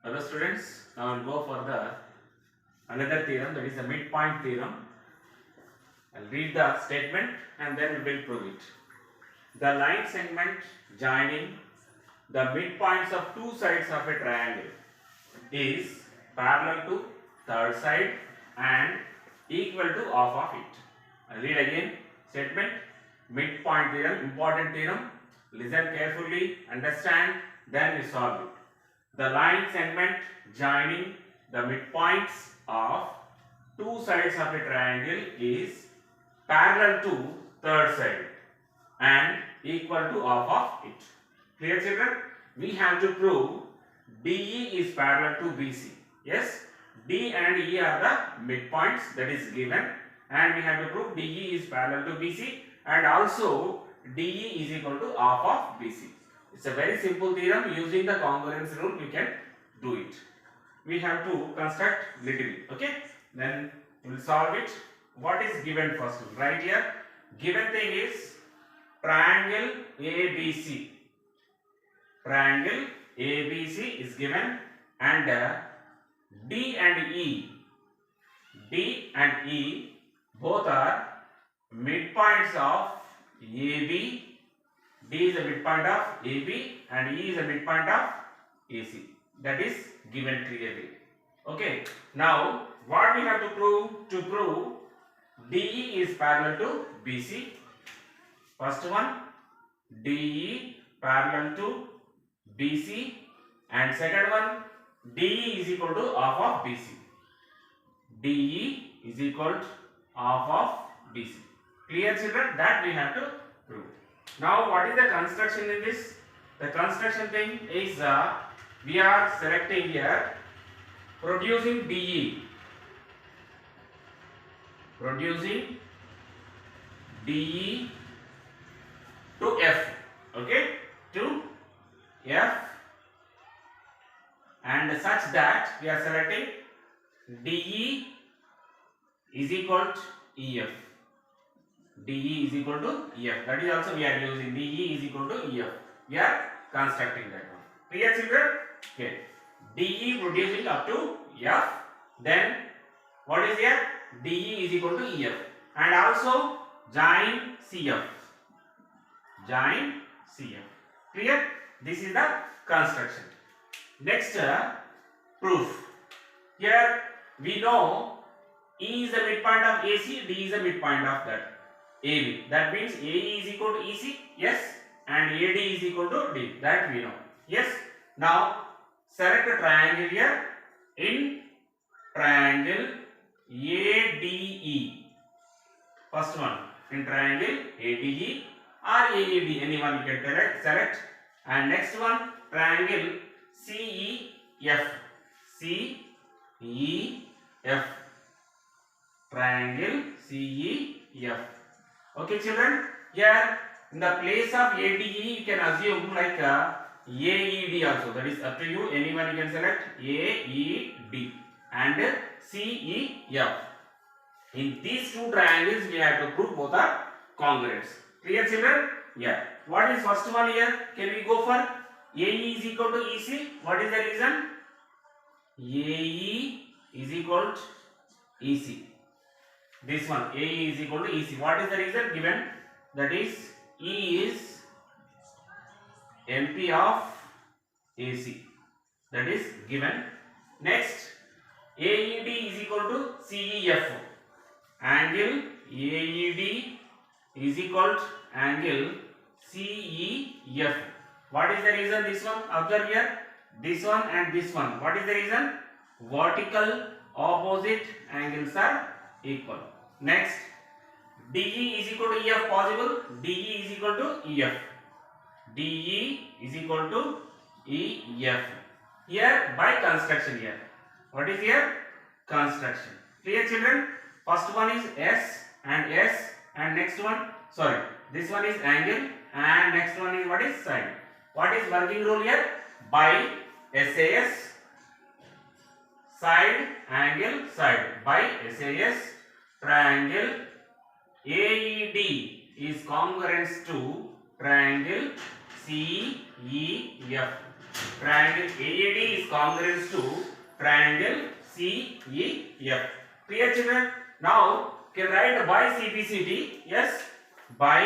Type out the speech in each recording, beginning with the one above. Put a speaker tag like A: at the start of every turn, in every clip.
A: Hello students, now we'll go for the another theorem, that is the midpoint theorem. I'll read the statement and then we will prove it. The line segment joining the midpoints of two sides of a triangle is parallel to third side and equal to half of it. I'll read again statement. Midpoint theorem, important theorem. Listen carefully, understand, then we solve it. The line segment joining the midpoints of two sides of a triangle is parallel to third side and equal to half of it. Clear children? We have to prove DE is parallel to BC. Yes, D and E are the midpoints that is given, and we have to prove DE is parallel to BC and also DE is equal to half of BC. It's a very simple theorem. Using the congruence rule we can do it. We have to construct little bit. Okay, then we will solve it. What is given first? Right here, given thing is triangle ABC. Triangle ABC is given, and D and E both are midpoints of AB. D is a midpoint of AB and E is a midpoint of AC. That is given clearly. Okay. Now what we have to prove? To prove DE is parallel to BC. First one, DE parallel to BC, and second one, DE is equal to half of BC. DE is equal to half of BC. Clear children? That we have to prove. Now what is the construction in this? The construction thing is we are selecting here producing DE. Producing DE to F. Okay? To F, and such that we are selecting DE is equal to EF. DE is equal to EF. That is also we are using DE is equal to EF. We are constructing that one. Clear children? Okay. DE producing up to F. Then what is here? DE is equal to EF. And also join CF. Join CF. Clear? This is the construction. Next, proof. Here we know E is the midpoint of AC, D is the midpoint of that AB. That means AE is equal to EC, yes, and AD is equal to D. That we know. Yes. Now select a triangle here. In triangle ADE. First one in triangle ADE or AED, anyone you can select. And next one, triangle CEF. CEF. Triangle CEF. Okay children, here in the place of ADE you can assume like AED also. That is up to you. Anyone you can select AED and CEF. In these two triangles we have to prove both are congruent. Clear children? Yeah. What is first one here? Can we go for AE is equal to EC? What is the reason? AE is equal to EC. This one AE is equal to EC. What is the reason given? That is E is MP of AC. That is given. Next, AED is equal to CEF. Angle AED is equal to angle CEF. What is the reason this one? Observe here. This one and this one. What is the reason? Vertical opposite angles are equal. Next, DE is equal to EF possible. DE is equal to EF. DE is equal to EF. Here by construction here. What is here? Construction. Clear children? First one is S and next one, sorry, this one is angle and next one is what is side. What is working rule here? By SAS, side, angle, side. By SAS, triangle AED is congruent to triangle CEF. Triangle AAD is congruent to triangle CEF. Clear children? Now can write by CPCT. Yes, by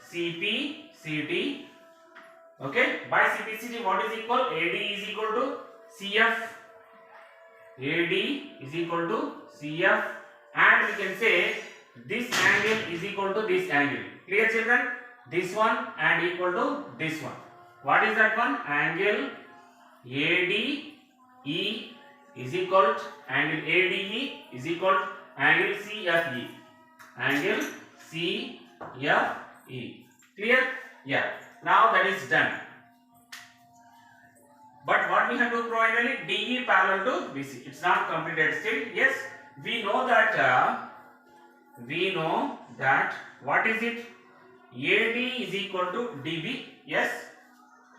A: CPCT. Okay, by CPCT what is equal? AD is equal to CF. AD is equal to CF, and we can say this angle is equal to this angle. Clear children? This one and equal to this one. What is that one? Angle ADE is equal to angle ADE is equal to angle CFE. Angle CFE. Clear? Yeah. Now that is done. But what we have to finally DE parallel to BC. It's not completed still. Yes, we know that. What is it? AD is equal to DB. Yes,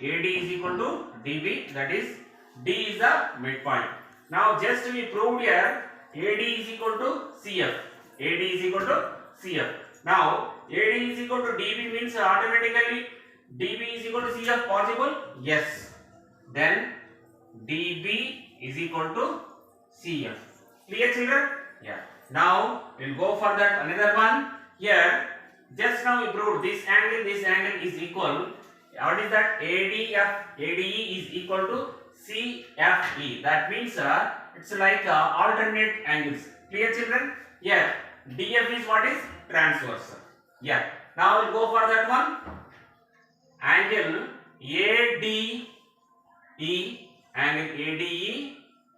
A: AD is equal to DB. That is D is the midpoint. Now just we proved here AD is equal to CF. AD is equal to CF. Now AD is equal to DB means automatically DB is equal to CF possible? Yes. Then DB is equal to CF. Clear children? Yeah. Now we'll go for that another one. Here just now we proved this angle is equal. What is that? ADE is equal to CFE. That means it's like alternate angles. Clear children? Yeah. DF is what is? Transversal. Yeah. Now we'll go for that one. Angle ADE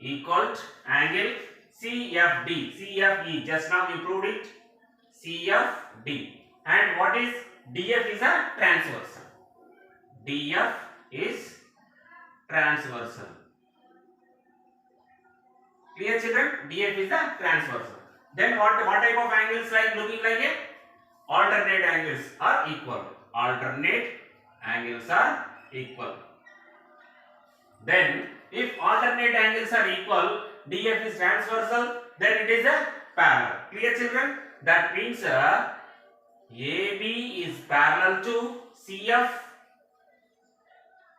A: equal to angle CFE. Just now we proved it. CFD. And what is DF is a transversal. DF is transversal. Clear children? DF is a transversal. Then what type of angles like looking like a? Alternate angles are equal. Alternate angles are equal. Then if alternate angles are equal, DF is transversal, then it is a parallel. Clear children? That means AB is parallel to CF,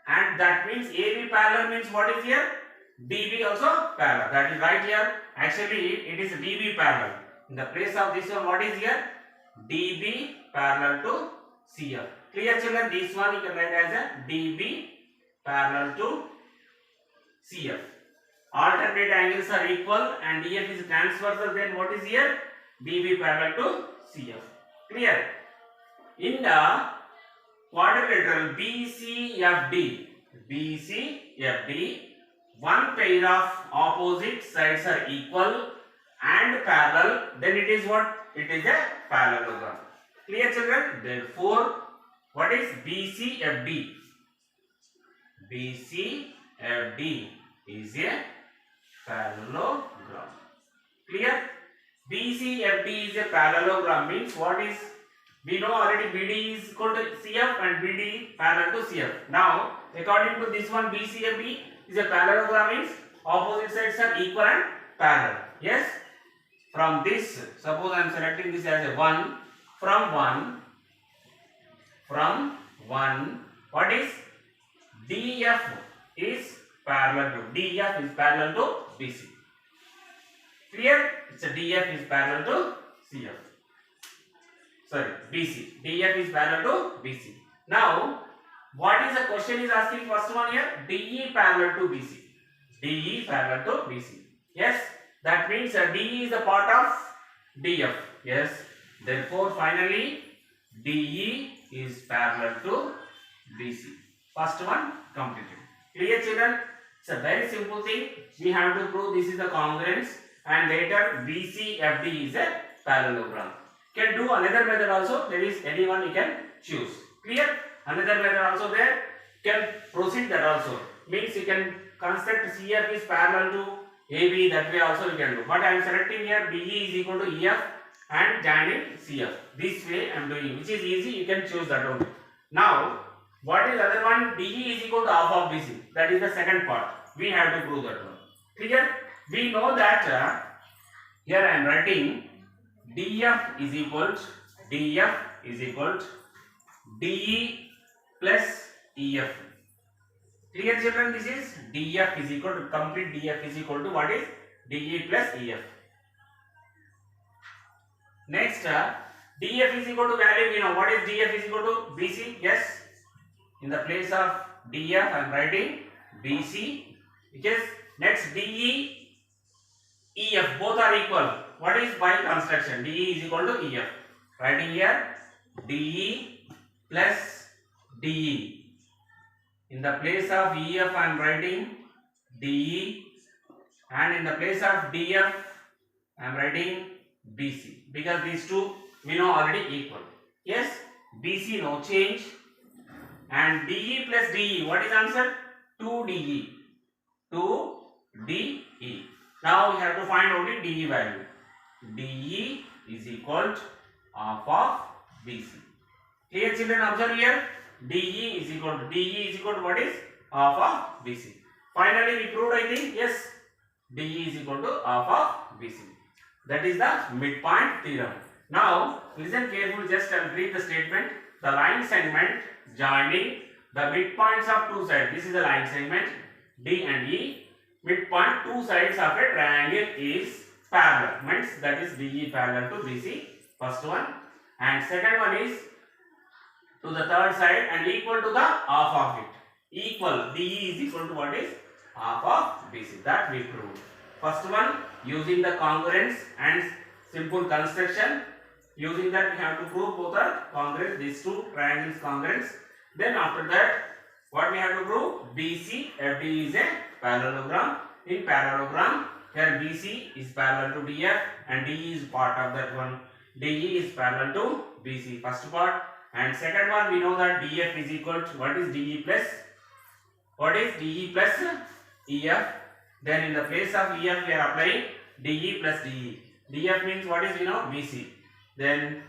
A: and that means AB parallel means what is here? DB also parallel. That is right here. Actually it is DB parallel. In the place of this one, what is here? DB parallel to CF. Clear children? This one you can write as a DB parallel to CF. Alternate angles are equal and DF is transversal, then what is here? DB parallel to CF. Clear? In the quadrilateral BCFD, one pair of opposite sides are equal and parallel, then it is what? It is a parallelogram. Clear children? Therefore, what is BCFD? BCFD is a parallelogram. Clear? BCFD is a parallelogram means what is? We know already BD is equal to CF and BD parallel to CF. Now, according to this one, BCFD is a parallelogram means opposite sides are equal and parallel. Yes? From this, suppose I am selecting this as a 1. From 1, what is? DF is parallel to BC. Clear? It's a DF is parallel to CF. Sorry, BC. DF is parallel to BC. Now, what is the question is asking? First one here, DE parallel to BC. DE parallel to BC. Yes, that means DE is a part of DF. Yes, therefore finally DE is parallel to BC. First one completed. Clear children? It's a very simple thing. We have to prove this is the congruence, and later BCFD is a parallelogram. Can do another method also. There is anyone you can choose. Clear? Another method also there. Can proceed that also. Means you can construct CF is parallel to AB. That way also you can do. But I am selecting here DE is equal to EF and joining CF. This way I am doing, which is easy. You can choose that only. Now, what is other one? DE is equal to half of BC. That is the second part. We have to prove that one. Clear? We know that here I am writing DF is equal to DE plus EF. Clear children? This is DF is equal to complete DF is equal to what is DE plus EF. Next, DF is equal to value. We know what is DF is equal to BC. Yes. In the place of DF, I am writing BC. Because next DE, EF both are equal. What is by construction? DE is equal to EF. Writing here DE plus DE. In the place of EF, I am writing DE, and in the place of DF, I am writing BC, because these two we know already equal. Yes, BC no change, and DE plus DE. What is answer? 2DE. 2DE. Now we have to find only DE value. DE is equal to half of BC. Here children, observe here. DE is equal to what is? Half of BC. Finally we proved, I think, yes, DE is equal to half of BC. That is the midpoint theorem. Now listen carefully, just read the statement. The line segment joining the midpoints of two sides. This is the line segment D and E. Midpoint two sides of a triangle is parallel. Means that is DE parallel to BC. First one. And second one is to the third side and equal to the half of it. Equal. DE is equal to what is? Half of BC. That we proved. First one, using the congruence and simple construction. Using that we have to prove both are congruent. These two triangles congruence. Then after that, what we have to prove? BC, FD is a parallelogram. In parallelogram, here BC is parallel to DF and DE is part of that one. DE is parallel to BC. First part. And second one, we know that DF is equal to what is DE plus? What is DE plus EF? Then in the place of EF, we are applying DE plus DE. DF means what is, we know, BC. Then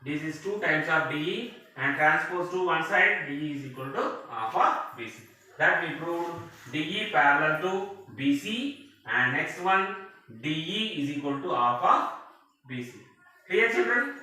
A: this is 2 times of DE and transpose to one side, DE is equal to half of BC. That we proved DE parallel to BC, and next one DE is equal to half of BC. Clear children?